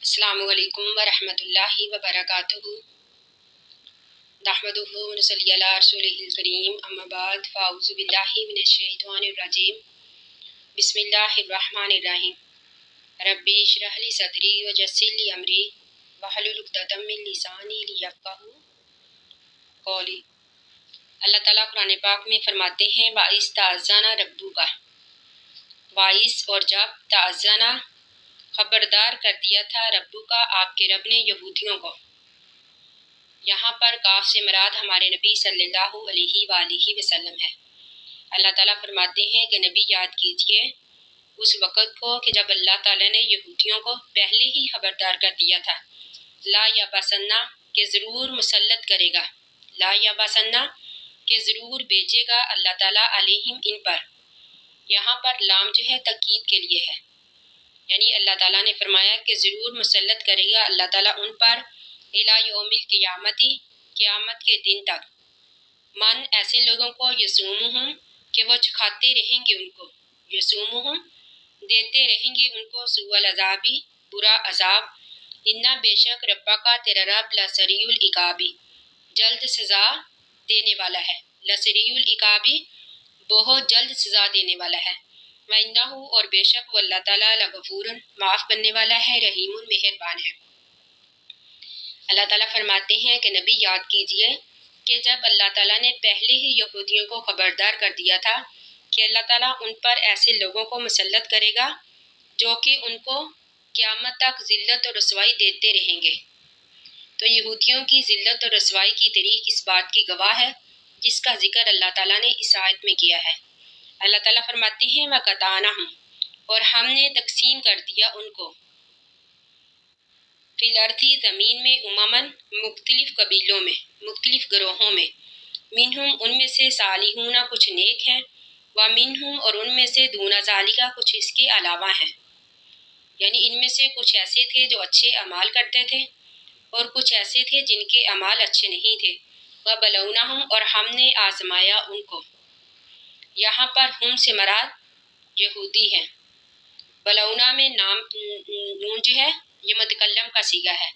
السلام علیکم ورحمۃ اللہ وبرکاتہ۔ نحمدہ ونصلی علی رسولہ الکریم، اما بعد فاعوذ باللہ من الشیطان الرجیم، بسم اللہ الرحمن الرحیم۔ ربی اشرح لی صدری ویسر لی امری واحلل عقدۃ من لسانی لیفقہوا قولی۔ اللہ تعالیٰ قرآن پاک میں فرماتے ہیں وَإِذْ تَأَذَّنَ رَبُّكَ، وائس اور جب تأذنا خبردار کر دیا تھا ربو کا، آپ کے رب نے یہودیوں کو۔ یہاں پر کاف سے مراد ہمارے نبی صلی اللہ علیہ وآلہ وسلم ہے۔ اللہ تعالیٰ فرماتے ہیں کہ نبی یاد کیجئے اس وقت کو کہ جب اللہ تعالیٰ نے یہودیوں کو پہلے ہی خبردار کر دیا تھا، لا یبعثنہ کہ ضرور مسلط کرے گا، لا یبعثنہ کہ ضرور بھیجے گا اللہ تعالیٰ علیہم ان پر۔ یہاں پر لام جو ہے تاکید کے لیے ہے، یعنی اللہ تعالیٰ نے فرمایا کہ ضرور مسلط کرے گا اللہ تعالیٰ ان پر، الی یوم القیامتی قیامت کے دن تک، من ایسے لوگوں کو یسومہم کہ وہ چکھاتے رہیں گے ان کو، یسومہم دیتے رہیں گے ان کو، سوء العذابی برا عذاب، انا بے شک ربا کا تیرا رب لسریع العقابی جلد سزا دینے والا ہے، لسریع العقابی بہت جلد سزا دینے والا ہے، وَإِنَّهُ اور بے شک وہ اللہ تعالیٰ لغفور معاف کرنے والا ہے، رحیم مہربان ہے۔ اللہ تعالیٰ فرماتے ہیں کہ نبی یاد کیجئے کہ جب اللہ تعالیٰ نے پہلے ہی یہودیوں کو خبردار کر دیا تھا کہ اللہ تعالیٰ ان پر ایسے لوگوں کو مسلط کرے گا جو کہ ان کو قیامت تک ذلت اور رسوائی دیتے رہیں گے، تو یہودیوں کی ذلت اور رسوائی کی تاریخ اس بات کی گواہ ہے جس کا ذکر اللہ تعالیٰ نے اس آیت میں کیا ہے۔ اللہ تعالیٰ فرماتے ہیں وَقَطَعْنَاهُمْ اور ہم نے تقسیم کر دیا ان کو، فی الارض زمین میں، امماً مختلف قبیلوں میں، مختلف گروہوں میں، منہم ان میں سے صالحون کچھ نیک ہیں، ومنہم اور ان میں سے دون ذالک کچھ اس کے علاوہ ہیں، یعنی ان میں سے کچھ ایسے تھے جو اچھے اعمال کرتے تھے اور کچھ ایسے تھے جن کے اعمال اچھے نہیں تھے، وَبَلَوْنَاهُمْ اور ہم نے آزمایا ان کو۔ یہاں پر ہم سے مراد یہودی ہیں، بلونا میں نام نون جو ہے یہ متکلم کا صیغہ ہے۔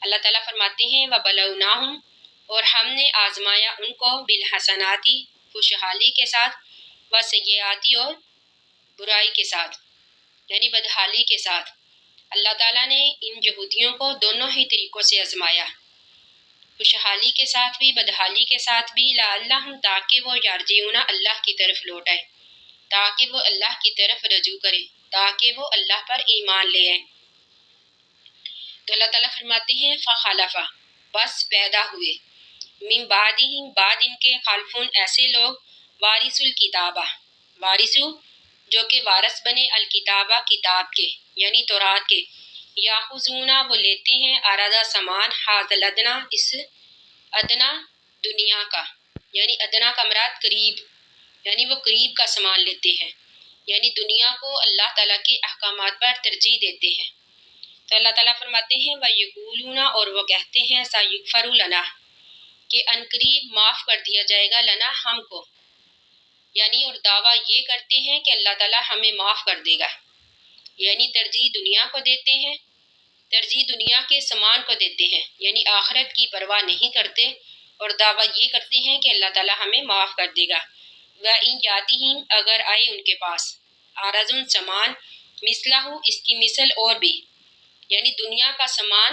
اللہ تعالیٰ فرماتے ہیں وَبَلَوْنَاهُمْ اور ہم نے آزمایا ان کو بالحسناتی خوشحالی کے ساتھ، وسیئاتی اور برائی کے ساتھ، یعنی بدحالی کے ساتھ۔ اللہ تعالیٰ نے ان یہودیوں کو دونوں ہی طریقوں سے آزمایا، خوشحالی کے ساتھ بھی بدحالی کے ساتھ بھی، لعلہم تاکہ وہ یرجعون اللہ کی طرف لوٹ آئے، تاکہ وہ اللہ کی طرف رجوع کرے، تاکہ وہ اللہ پر ایمان لے آئے۔ تو اللہ تعالیٰ فرماتے ہیں فخلف بس پیدا ہوئے، من بعدہم بعد ان کے، خلفون ایسے لوگ، وارث الکتابہ وارثو جو کہ وارث بنے، الکتابہ کتاب کے یعنی تورات کے، یاخذون وہ لیتے ہیں، عرض سامان، ھذا الادنی اس ادنا دنیا کا، یعنی ادنا کا مراد قریب، یعنی وہ قریب کا سامان لیتے ہیں، یعنی دنیا کو اللہ تعالیٰ کے احکامات پر ترجیح دیتے ہیں۔ تو اللہ تعالیٰ فرماتے ہیں وَيَقُولُونَ اور وہ کہتے ہیں سَيُغْفَرُ لَنَا کہ عنقریب معاف کر دیا جائے گا، لنا ہم کو، یعنی اور دعویٰ یہ کرتے ہیں کہ اللہ تعالیٰ ہمیں معاف کر دے گا، یعنی ترجیح دنیا کو دیتے ہیں، ترجیح دنیا کے سامان کو دیتے ہیں، یعنی آخرت کی پرواہ نہیں کرتے اور دعویٰ یہ کرتے ہیں کہ اللہ تعالیٰ ہمیں معاف کر دے گا۔ وَإِنْ يَأْتِهِمْ اگر آئے ان کے پاس، عَرَضٌ سامان، مِثْلَهُ اس کی مثل اور بھی، یعنی دنیا کا سامان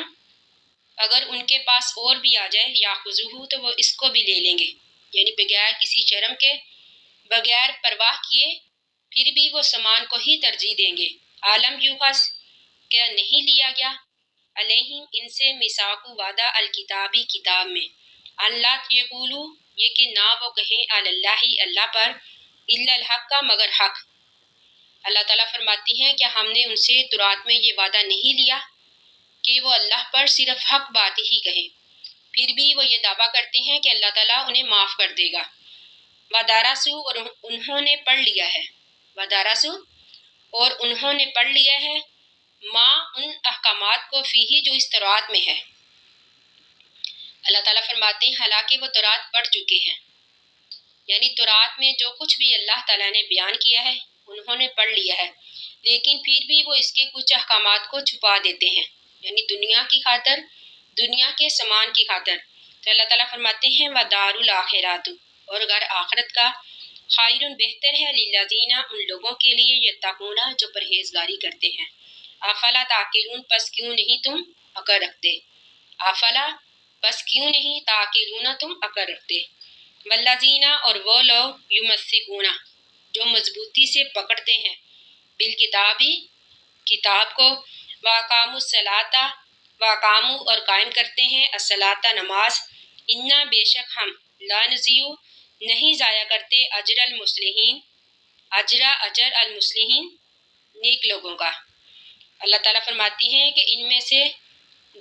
اگر ان کے پاس اور بھی آ جائے، یاخذوہ تو وہ اس کو بھی لے لیں گے، یعنی بغیر کسی شرم کے، بغیر پرواہ کیے پھر بھی وہ سامان کو ہی ترجیح دیں گے۔ عالم یوخذ کیا نہیں لیا گیا، علیہم ان سے، میثاق وعدہ، الکتابی کتاب میں، اللہ یقولوا یہ کہ نہ وہ کہیں، علی اللہ اللہ پر، الا الحق کا مگر حق۔ اللہ تعالیٰ فرماتے ہیں کہ ہم نے ان سے تورات میں یہ وعدہ نہیں لیا کہ وہ اللہ پر صرف حق بات ہی کہیں، پھر بھی وہ یہ دعویٰ کرتے ہیں کہ اللہ تعالیٰ انہیں معاف کر دے گا۔ وَدَرَسُوا اور انہوں نے پڑھ لیا ہے، وَدَرَسُوا اور انہوں نے پڑھ لیا ہے، ماں ان احکامات کو، فیہ جو اس تورات میں ہے۔ اللہ تعالیٰ فرماتے ہیں حالانکہ وہ تورات پڑھ چکے ہیں، یعنی تورات میں جو کچھ بھی اللہ تعالیٰ نے بیان کیا ہے انہوں نے پڑھ لیا ہے، لیکن پھر بھی وہ اس کے کچھ احکامات کو چھپا دیتے ہیں، یعنی دنیا کی خاطر، دنیا کے سامان کی خاطر. تو اللہ تعالیٰ فرماتے ہیں وَدَارُ الْآخِرَةُ، اور گھر آخرت کا خیرٌ بہتر ہے للذین ان لوگوں کے لیے یتقون جو پرہیزگاری کرتے ہیں. افلا تعقلون پس کیوں نہیں تم عقل رکھتے. افلا پس کیوں نہیں تعقلون تم عقل رکھتے. والذین اور وہ لوگ یمسکون جو مضبوطی سے پکڑتے ہیں بالکتابی کتاب کو، واقاموا الصلاۃ واقاموا اور قائم کرتے ہیں الصلاۃ نماز، انا بے شک ہم لا نضیع نہیں ضائع کرتے اجر المصلحین اجر المصلحین نیک لوگوں کا. اللہ تعالیٰ فرماتی ہیں کہ ان میں سے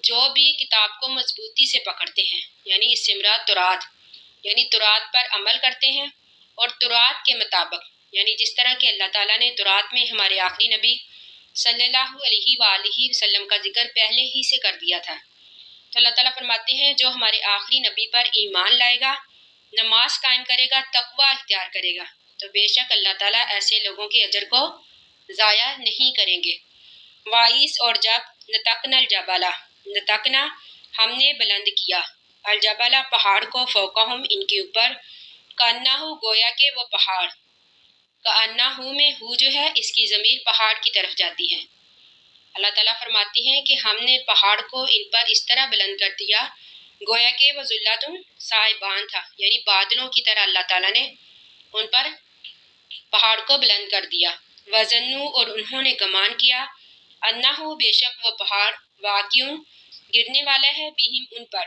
جو بھی کتاب کو مضبوطی سے پکڑتے ہیں، یعنی اس سے مراد تورات، یعنی تورات پر عمل کرتے ہیں اور تورات کے مطابق، یعنی جس طرح کہ اللہ تعالیٰ نے تورات میں ہمارے آخری نبی صلی اللہ علیہ وآلہ وسلم کا ذکر پہلے ہی سے کر دیا تھا. تو اللہ تعالیٰ فرماتے ہیں جو ہمارے آخری نبی پر ایمان لائے گا، نماز قائم کرے گا، تقوی اختیار کرے گا، تو بے شک اللہ تعالیٰ ایسے لوگوں کے اجر کو ضائع نہیں کریں گے. وائس اور جب نتقنا الجبل، نتقنا ہم نے بلند کیا، الجبل پہاڑ کو، فوقہم ان کے اوپر، کانہ گویا کہ وہ پہاڑ، کانہ میں ہو جو ہے اس کی ضمیر پہاڑ کی طرف جاتی ہے. اللہ تعالیٰ فرماتی ہیں کہ ہم نے پہاڑ کو ان پر اس طرح بلند کر دیا گویا کہ وہ ذلت صاحبان تھا، یعنی بادلوں کی طرح اللہ تعالیٰ نے ان پر پہاڑ کو بلند کر دیا. وظنوا اور انہوں نے گمان کیا، انہو بے شک وہ پہاڑ، واقع گرنے والا ہے، بہم ان پر.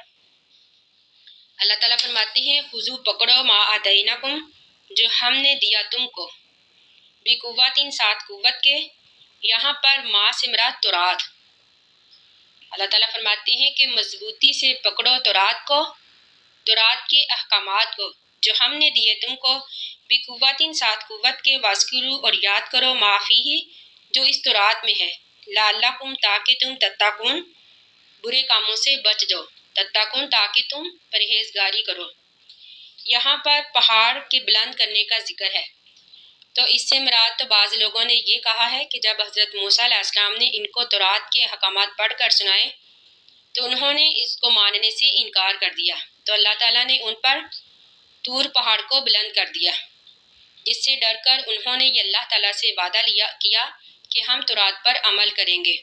اللہ تعالیٰ فرماتے ہیں خذو پکڑو ما آتیناکم جو ہم نے دیا تم کو، بقوت ساتھ قوت کے. یہاں پر ما سے مراد تورات. اللہ تعالیٰ فرماتے ہیں کہ مضبوطی سے پکڑو تورات کو، تورات کے احکامات کو جو ہم نے دیے تم کو، بقوت ساتھ قوت کے، واذکروا اور یاد کرو ما فیہ جو اس تورات میں ہے، لعلکم تاکہ تم تتقون برے کاموں سے بچ جاؤ، تتقون تاکہ تم پرہیزگاری کرو. یہاں پر پہاڑ کے بلند کرنے کا ذکر ہے. تو اس سے مراد تو بعض لوگوں نے یہ کہا ہے کہ جب حضرت موسیٰ علیہ السلام نے ان کو تورات کے احکامات پڑھ کر سنائے تو انہوں نے اس کو ماننے سے انکار کر دیا، تو اللہ تعالیٰ نے ان پر طور پہاڑ کو بلند کر دیا، جس سے ڈر کر انہوں نے یہ اللہ تعالیٰ سے وعدہ کیا کہ ہم تورات پر عمل کریں گے.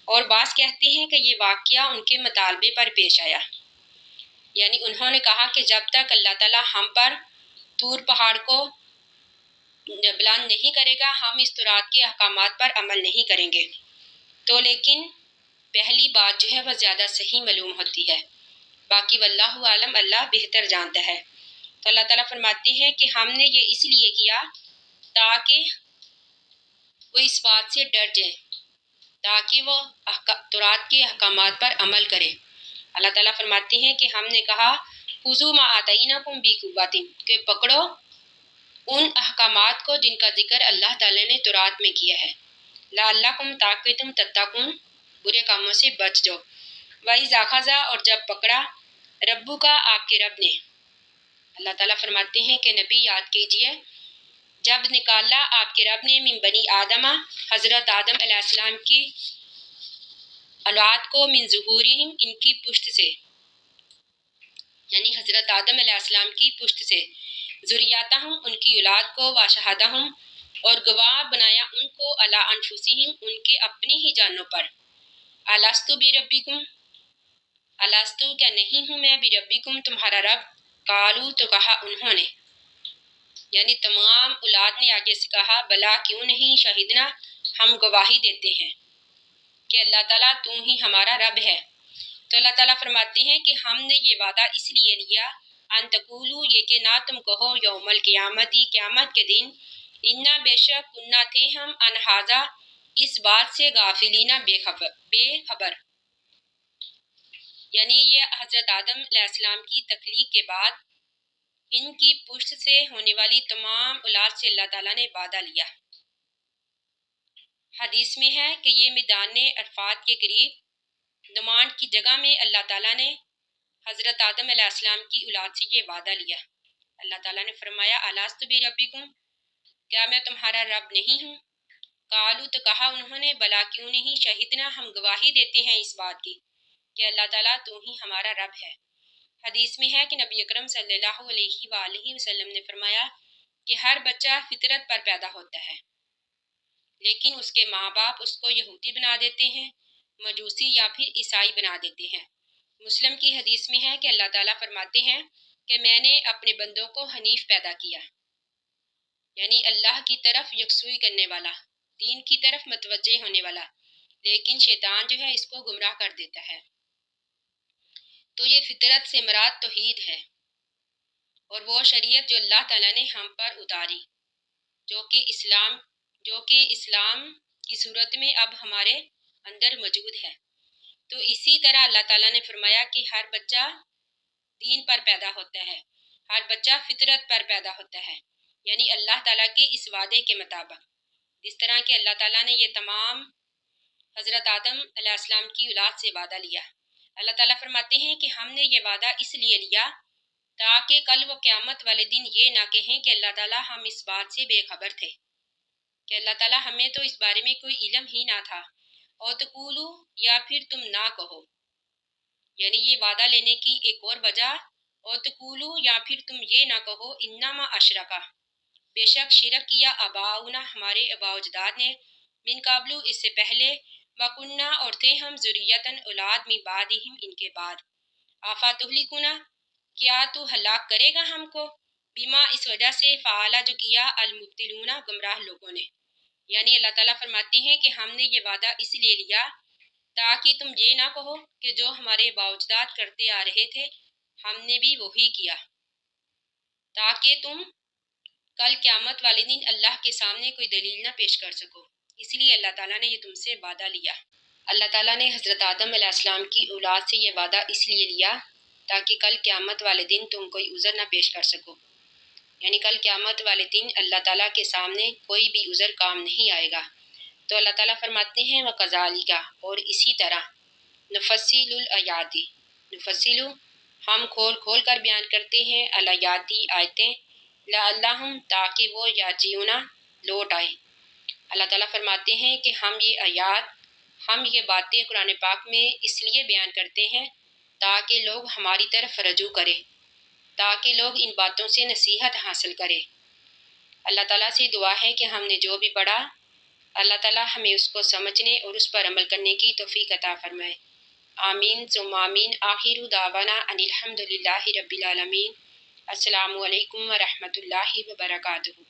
اور بعض کہتے ہیں کہ یہ واقعہ ان کے مطالبے پر پیش آیا، یعنی انہوں نے کہا کہ جب تک اللہ تعالیٰ ہم پر طور پہاڑ کو بلند نہیں کرے گا ہم اس تورات کے احکامات پر عمل نہیں کریں گے. تو لیکن پہلی بات جو ہے وہ زیادہ صحیح معلوم ہوتی ہے، باقی واللہ عالم، اللہ بہتر جانتا ہے. تو اللہ تعالیٰ فرماتے ہیں کہ ہم نے یہ اس لیے کیا تاکہ وہ اس بات سے ڈر جائیں، تاکہ وہ تورات کے احکامات پر عمل کریں. اللہ تعالیٰ فرماتے ہیں کہ ہم نے کہا خذوا ما آتیناکم بقوۃ کہ پکڑو ان احکامات کو جن کا ذکر اللہ تعالیٰ نے تورات میں کیا ہے، لعلکم تاکہ تم تتقون برے کاموں سے بچ جاؤ. وَإِذْ أَخَذَ اور جب پکڑا ربک آپ کے رب نے. اللہ تعالیٰ فرماتے ہیں کہ نبی یاد کیجئے جب نکالا آپ کے رب نے من بنی آدم حضرت آدم علیہ السلام کی اولاد کو، من ظہورہم ان کی پشت سے، یعنی حضرت آدم علیہ السلام کی پشت سے، ذریاتہم ان کی اولاد کو، واشہدہم اور گواہ بنایا ان کو، علی انفسہم ان کے اپنی ہی جانوں پر، الستو بربکم الستو کیا نہیں ہوں میں بربکم تمہارا رب، قالو تو کہا انہوں نے، یعنی تمام اولاد نے آگے سے کہا بلا کیوں نہیں، شہیدنا ہم گواہی دیتے ہیں کہ اللہ تعالیٰ تو ہی ہمارا رب ہے. تو اللہ تعالیٰ فرماتے ہیں کہ ہم نے یہ وعدہ اس لیے لیا ان تقولو یہ کہ نہ تم کہو یوم القیامتی قیامت کے دن، انا بے شک کنہ تھے ہم ان ھذا اس بات سے غافلین بے خبر. یعنی یہ حضرت آدم علیہ السلام کی تخلیق کے بعد ان کی پشت سے ہونے والی تمام اولاد سے اللہ تعالیٰ نے وعدہ لیا. حدیث میں ہے کہ یہ میدان عرفات کے قریب نمان کی جگہ میں اللہ تعالیٰ نے حضرت آدم علیہ السلام کی اولاد سے یہ وعدہ لیا. اللہ تعالیٰ نے فرمایا الست بربکم کیا میں تمہارا رب نہیں ہوں. قالو تو کہا انہوں نے بلا کیوں نہیں شہیدنا ہم گواہی دیتے ہیں اس بات کی کہ اللہ تعالیٰ تو ہی ہمارا رب ہے۔ حدیث میں ہے کہ نبی اکرم صلی اللہ علیہ وآلہ وسلم نے فرمایا کہ ہر بچہ فطرت پر پیدا ہوتا ہے، لیکن اس کے ماں باپ اس کو یہودی بنا دیتے ہیں، مجوسی یا پھر عیسائی بنا دیتے ہیں۔ مسلم کی حدیث میں ہے کہ اللہ تعالیٰ فرماتے ہیں کہ میں نے اپنے بندوں کو حنیف پیدا کیا، یعنی اللہ کی طرف یکسوئی کرنے والا، دین کی طرف متوجہ ہونے والا، لیکن شیطان جو ہے اس کو گمراہ کر دیتا ہے۔ تو یہ فطرت سے مراد توحید ہے، اور وہ شریعت جو اللہ تعالیٰ نے ہم پر اتاری، جو کہ اسلام کی صورت میں اب ہمارے اندر موجود ہے۔ تو اسی طرح اللہ تعالیٰ نے فرمایا کہ ہر بچہ دین پر پیدا ہوتا ہے، ہر بچہ فطرت پر پیدا ہوتا ہے، یعنی اللہ تعالیٰ کے اس وعدے کے مطابق، جس طرح کہ اللہ تعالیٰ نے یہ تمام حضرت آدم علیہ السلام کی اولاد سے وعدہ لیا۔ اللہ تعالیٰ فرماتے ہیں کہ ہم نے یہ وعدہ اس لیے لیا تاکہ کل وہ قیامت والے دن یہ نہ کہیں کہ اللہ تعالیٰ ہم اس بات سے بے خبر تھے، کہ اللہ تعالیٰ ہمیں تو اس بارے میں کوئی علم ہی نہ تھا، اور تقولو یا پھر تم نہ کہو، یعنی یہ وعدہ لینے کی ایک اور وجہ، اور تقولو یا پھر تم یہ نہ کہو انما اشرکا، بے شک شرک کیا آباؤنا ہمارے آباء و اجداد نے، من قبلو اس سے پہلے، وکننا اور تھے ہم ذریتاً اولاد من بعدہم ان کے بعد، آفا تہلکنا کیا تو ہلاک کرے گا ہم کو، بیما اس وجہ سے فعلا جو کیا المبتلون گمراہ لوگوں نے، یعنی اللہ تعالیٰ فرماتے ہیں کہ ہم نے یہ وعدہ اس لیے لیا تاکہ تم یہ نہ کہو کہ جو ہمارے باوجداد کرتے آ رہے تھے ہم نے بھی وہی کیا، تاکہ تم کل قیامت والے دن اللہ کے سامنے کوئی دلیل نہ پیش کر سکو، اس لیے اللہ تعالیٰ نے یہ تم سے وعدہ لیا۔ اللہ تعالیٰ نے حضرت آدم علیہ السلام کی اولاد سے یہ وعدہ اس لیے لیا تاکہ کل قیامت والے دن تم کوئی عذر نہ پیش کر سکو، یعنی کل قیامت والے دن اللہ تعالیٰ کے سامنے کوئی بھی عذر کام نہیں آئے گا۔ تو اللہ تعالیٰ فرماتے ہیں وَكَذَلِكَ اور اسی طرح نفصل الآیاتی، نفصل ہم کھول کھول کر بیان کرتے ہیں، الآیاتی آیتیں، لعلہم تاکہ وہ یرجعون لوٹ آئیں۔ اللہ تعالیٰ فرماتے ہیں کہ ہم یہ باتیں قرآن پاک میں اس لیے بیان کرتے ہیں تاکہ لوگ ہماری طرف رجوع کریں، تاکہ لوگ ان باتوں سے نصیحت حاصل کریں۔ اللہ تعالیٰ سے دعا ہے کہ ہم نے جو بھی پڑھا اللہ تعالیٰ ہمیں اس کو سمجھنے اور اس پر عمل کرنے کی توفیق عطا فرمائے۔ آمین ثم آمین۔ آخر دعوانا ان الحمد للہ رب العالمین۔ السلام علیکم ورحمۃ اللہ وبرکاتہ۔